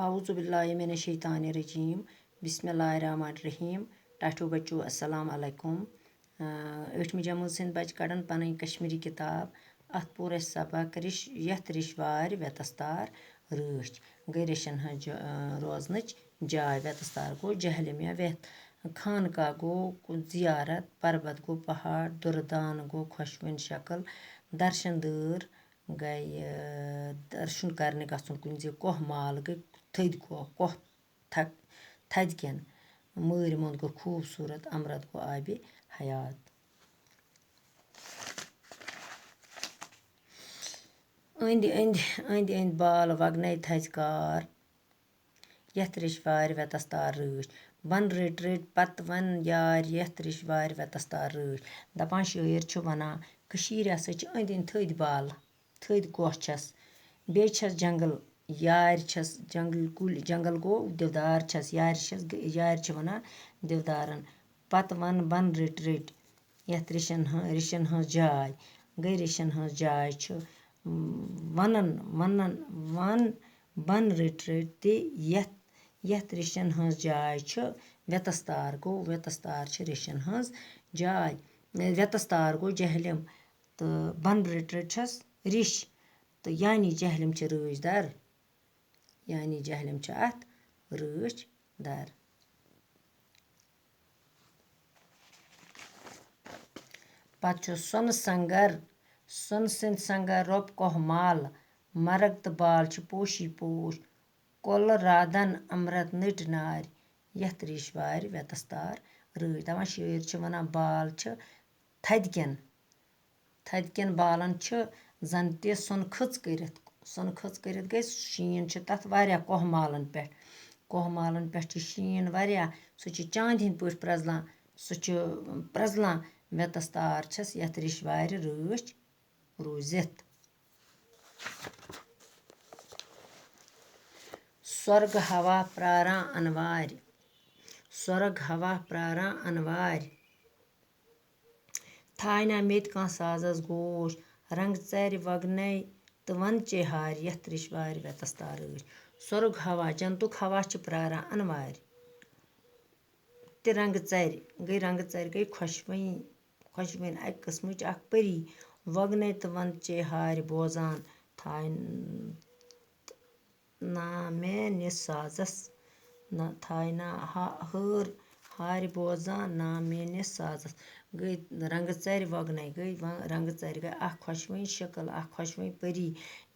आऊज़ु बिल्लाहि मिनश शैतानिर रजीम बिस्मिल्लाहिर रहमानिर रहीम टाठो बच्चो अस्सलाम अलैकुम 8वीं जमात सिंध बच्चे कड़न पन कश्मीरी किताब अत पोर अस सबक यथ रिशवार वेतस्तार रच गई रेशन रोजनच जाय वेतस्तार गो जहलिम या वेत खानका गो जियारत पर्वत गो पहाड़ दुर्दान गो खुशवन शक्ल दर्शन दर गई दर्शन करने गुन कुन कोह माल गई थद कोह थद कन मर मुंद गो खूबसूरत अमरत गो आबि हयात अंदि अंदि अंदि अंदि बाल वगने थजकार यथ रिशवार वेतस्तार रच बन रट रट पत वन यार यथ रिशवार वेतस्तार रच दपान शायर वनान हसा अंदि अंदि थद बाल थद कोह छस बे छस जंगल यार छस जंगल कुल जंगल गो देवदार छस यार वनान देवदारन पत वन बन रट रट यथ रिशन हज जाय गई रिशन हज जाय वनन वनन वन बन रट रट ते यथ रिशन हज जाय वेतस्तार गो वेतस्तार रिशन हज जाय वेतस्तार गो जहलिम तो बन रट रट छस रिश तो यानी जहलिम रच दर यानी जहलिम अथ रच दर पत सन संगर सन सिंध संगर रोप कोह माल मरग तो बाल पोशी पोश कोल राधन अमृत नट नार यथ रिशवार वेतस्तार रच दपान शायर वनान बाल थद कन बालन जन ते सुन खच कर गई शीन तथ वारिया कोह मालन पे शीन वारिया सह चांद हिंद पे प्रजलान सह प्रजलान वेतस्तार छस यथ रिशवार रच रूजित स्वर्ग हवा प्रारां अनवार स्वर्ग हवा प्रारां अनवार थाय ना मेत कह साजस गोश रंग चर वगने तो वन चे हार यथ रिशवार वेतस्तार रच स्वर्ग हवा जंतुक हवा प्रारां अनवार ते रंग चर गई खुशवन अक किस्मच अख परी वगने तो वन चे हार बोजान थाय ना मे निस साजस थाय ना हर हार बोजान ना मे निस साजस गई रंग चर वगने गई रंग चर गई अख खुशवन शक्ल अख खुशवन परी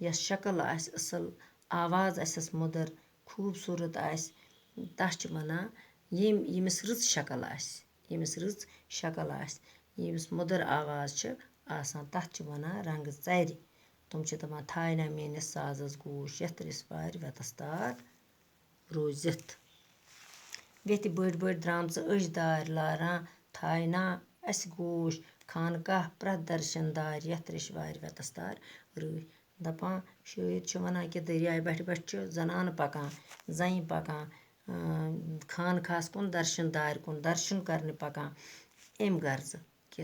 यस शक्ल आस असल आवाज आसस मुदर खूबसूरत आस तथ वनान यमिस रच शक्ल आस यमिस मुदर आवाज आसान तथ वनान रंग चर तुम दपान थाय ना मेनिस साजस गोश यथ रिशवार वेतस्तार रूजित वेथ बड़ बड़ द्रामच अश दार लारां थाय ना अस गोश खानकाह प्रथ दर्शन दार यथ रिशवार वेतस्तार रच दपान शायर वनान कि दरिया बठ बठ जनान पकान जन पकान खानकाहस कुन दर्शन दार कुन दर्शन करने पकान अम गर्ज कि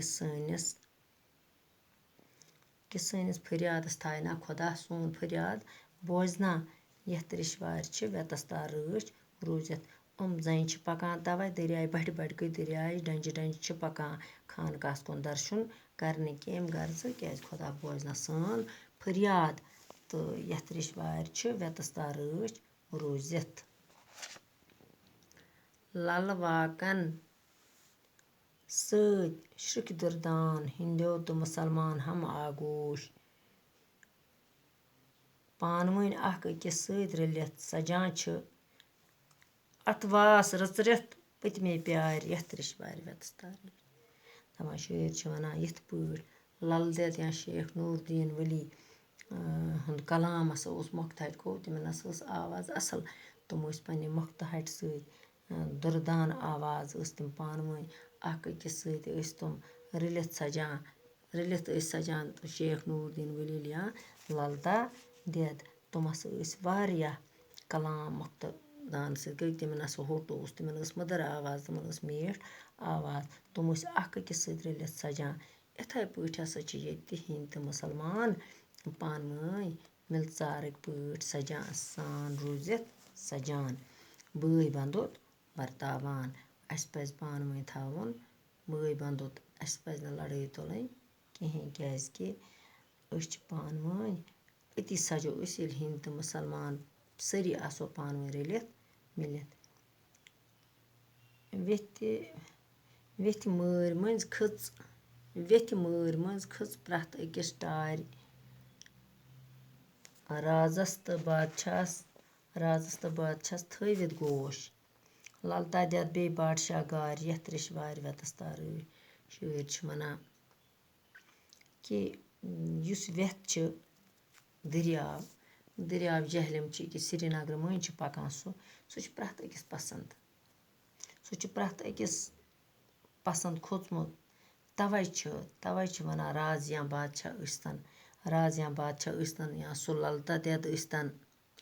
सनिस फरियादस थाय ना खुदा सोन फरियाद बोजना यथ रिशवार वेतस्तार रच रूजित जन पकान तवे दरिया बठ बठ गई दरिया डंज डंज पकान खानकाहस कुन दर्शन करने कि अम गर्ज क्या खुदा बोजना सान फरियाद तो यथ रिशवार वेतस्तार रच रूजित लल वाकन सत श्रिक दुर्दान हिंदो तो मुसलमान हम आगोश पानवन अख अकिस सत रलित सजान अतवास रच रथ पतमे प्यार यथ रिशवार वेतस्तार दपान शायर वनान यथ पट लल देद या शेख नूरुद्दीन वली हुंद कलाम हसा मुख्तहट गो तिमन हसा आवाज असल तुम पन्ने मुख्तहट सत दुर्दान आवाज तम पानवन अख अकिस सत तुम रलित सजान शेख नूरुद्दीन वली या ललता देद तुम हसा वारिया कलाम मुख्तदान सत गई तिमन हसा होट तिमन मदर आवाज तिमन मीठ आवाज तुम अख अकिस सत रलित सजान इथे पट हसा ये हिंद तो मुसलमान पानवन मिलचारक पट सजान सान रूजित سجان بٲے بنٛدُت ورتاوان اَسہِ پَزِ پانہٕ ؤنۍ تھاوُن بٲے بنٛدُت اَسہِ پَزِ نہٕ لڑٲے تُلٕنۍ کِہیٖنۍ کیٛازِکہِ أسۍ چھِ پانہٕ ؤنۍ أتی سَجو أسۍ ییٚلہِ ہِنٛدۍ تہٕ مُسلمان سٲری آسو پانہٕ ؤنۍ رٔلِتھ مِلِتھ ویٚتھِ مٲرۍ مٔنٛزۍ کھٔژ پرٛٮ۪تھ أکِس ٹارِ رازس تہٕ بادشاہس تھٲوِتھ گوش للتا دٮ۪د بیٚیہِ بادشاہ گارِ یَتھ ریٚشۍ وارِ وٮ۪تس تارٲے شٲعر چھِ وَنان کہِ یُس وٮ۪تھ چھِ دٔریاو جہلِم چھِ أکِس سرینگرٕ مٔنٛزۍ چھِ پَکان سُہ چھُ پرٛٮ۪تھ أکِس پسنٛد کھوٚژمُت تَوَے چھِ وَنان رازیاں بادشاہ ٲسۍتن یا سُہ للتا دٮ۪د ٲسۍتن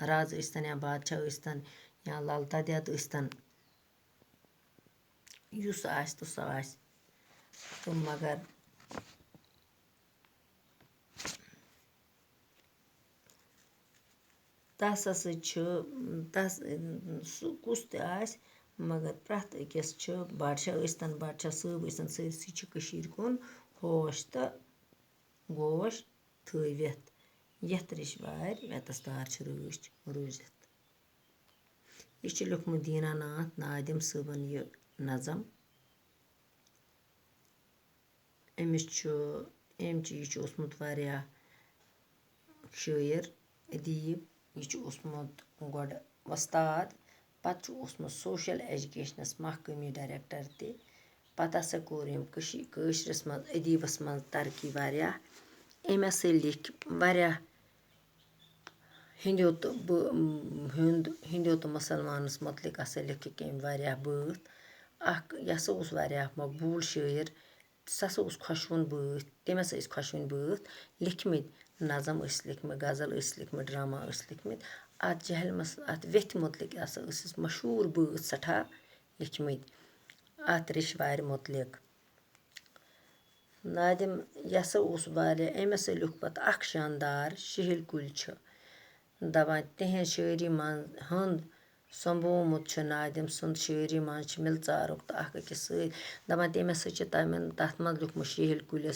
راز ٲسۍتن یا بادشاہ ٲسۍتن یا للتا دٮ۪د ٲسۍتن یُس آسہِ تہٕ سُہ آسہِ تہٕ مگر تَس ہسا چھُ سُہ کُس تہِ آسہِ مگر پرٛٮ۪تھ أکِس چھِ بادشاہ ٲسۍتن بادشاہ صٲب ٲسۍتن سٲرسٕے چھِ کٔشیٖرِ کُن ہوش تہٕ گوش تھٲوِتھ یَتھ ریٚشۍ وارِ وٮ۪تس تار چھِ روٗزِتھ یہِ چھُ لیوٚکھمُت دیٖنا ناتھ نادِم صٲبن یہِ نظم أمۍ یہِ چھُ اوسمُت واریاہ شٲعر ادیٖب یہِ چھُ اوسمُت گۄڈٕ وۄستاد پتہٕ چھُ اوسمُت سوشل ایجوکیشنس محکٔمی ڈایریکٹر تہِ پتہٕ ہسا کوٚر أمۍ کٲشرِس منٛز ادیٖبس منٛز ترقی واریاہ أمۍ ہسا لیٚکھۍ واریاہ ہِنٛدیو تہٕ مُسلمانس متعلق ہسا لیٚکھِکھ أمۍ واریاہ بٲتھ یہِ ہسا اوس واریاہ مقبوٗل شٲعر سُہ ہسا اوس خۄشوُن بٲتھ تٔمۍ ہسا ٲسۍ خۄشوٕنۍ بٲتھ لیٚکھمٕتۍ نظم ٲسۍ لیٚکھمٕتۍ غزل ٲسۍ لیٚکھمٕتۍ ڈراما ٲسۍ لیٚکھمٕتۍ اَتھ جہلمس اَتھ ویٚتھِ متعلق ہسا ٲسِس مشہوٗر بٲتھ سٮ۪ٹھاہ لیٚکھمٕتۍ اَتھ ریٚشۍ وارِ متعلق نادِم یہِ ہسا اوس واریاہ أمۍ ہسا لیوٚکھ پتہٕ اکھ شاندار شِہِلۍ کُلۍ چھِ دَپان تِہنٛز شٲعری منٛز ہُنٛد سۄمبومُت چھُ نادِم سُنٛد شٲعری منٛز چھِ مِلژارُک تہٕ اکھ أکِس سۭتۍ دَپان تٔمۍ ہسا چھِ تَتھ منٛز لیوٚکھمُت شِہِلۍ کُلۍ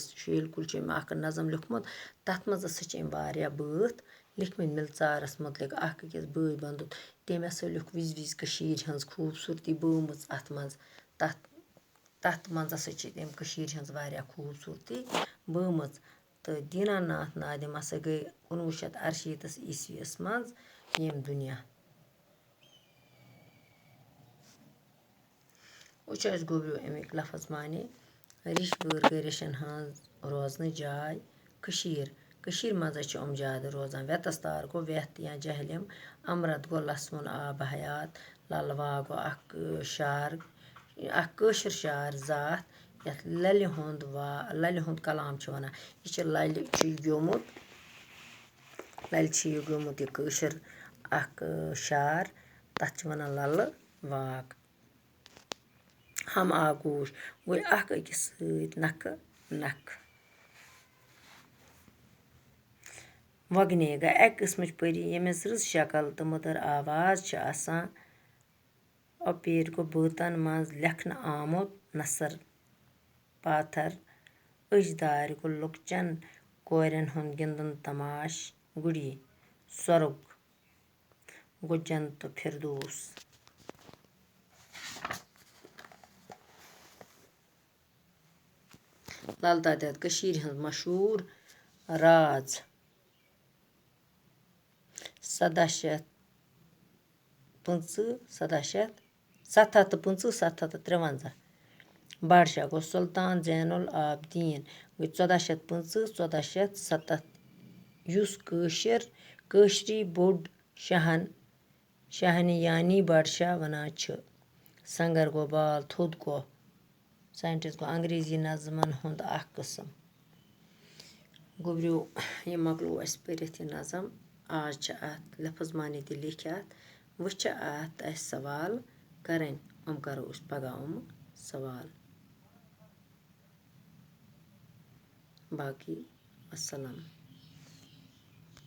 چھُ أمۍ اکھ نظم لیوٚکھمُت تَتھ منٛز ہسا چھِ أمۍ واریاہ بٲتھ لیٚکھمٕتۍ مِلژارس متعلق اکھ أکِس بٲے بنٛدُت تٔمۍ ہسا لیوٚکھ وِزِ کٔشیٖرِ ہٕنٛز خوٗبصوٗرتی بٲومٕژ اَتھ منٛز تَتھ منٛز ہسا چھِ تٔمۍ کٔشیٖرِ ہٕنٛز واریاہ خوٗبصوٗرتی بٲومٕژ تہٕ دیٖنا ناتھ نادِم ہسا گٔے 1938 عیسویَس منٛز ییٚمہِ دُنیا وٕچھ اَسہِ گوٚبریو اَمِکۍ لفظ معنے ریٚشۍ وٲر گٔے ریٚشن ہٕنٛز روزنہٕ جاے کٔشیٖرِ منٛز حظ چھِ یِم زیادٕ روزان وٮ۪تس تار گوٚو وٮ۪تھ یا جہلِم امرت گوٚو لسوُن آبہٕ حیات للہٕ واغ گوٚو اکھ کٲشُر شعر ذات یَتھ لَلہِ ہُنٛد کلام چھِ وَنان یہِ چھِ لَلہِ چھِ یہِ گیومُت یہِ کٲشُر اکھ شعر تَتھ چھِ وَنان لَلہٕ واغ ہم آگوش گوٚو اکھ أکِس سۭتۍ نکھٕ وۄگنے گٔے اَکہِ قٕسمٕچ پٔری ییٚمِس رٕژ شکل تہٕ مٔدٕر آواز چھِ آسان اوپیٖر گوٚو بٲتن منٛز لیکھنہٕ آمُت نثر پاتھر أچھ دارِ گوٚو لۄکچن کورٮ۪ن ہُنٛد گِنٛدُن تماش گُڑی سۄرُگ گوٚو جنتہٕ فِردوس للتا دٮ۪د کٔشیٖرِ ہٕنٛز مشہوٗر راز 753 بادشاہ گوٚو سُلطان زینُ العابدیٖن گٔے 1425 یُس کٲشری بوٚڑ شاہنِیانی بادشاہ وَنان چھِ سنٛگر گوٚو بال تھوٚد گوٚو ساینٹِسٹ گوٚو انٛگریٖزی نظمن ہُنٛد اکھ قٕسٕم گوٚبریو یہِ مۄکلوو اَسہِ پٔرِتھ یہِ نظم آز چھِ اَتھ لفظ معنے تہِ لیٚکھِ اَتھ وۄنۍ چھِ اَتھ اَسہِ سوال کَرٕنۍ کَرو أسۍ پگاہ سوال باقٕے وَسَلام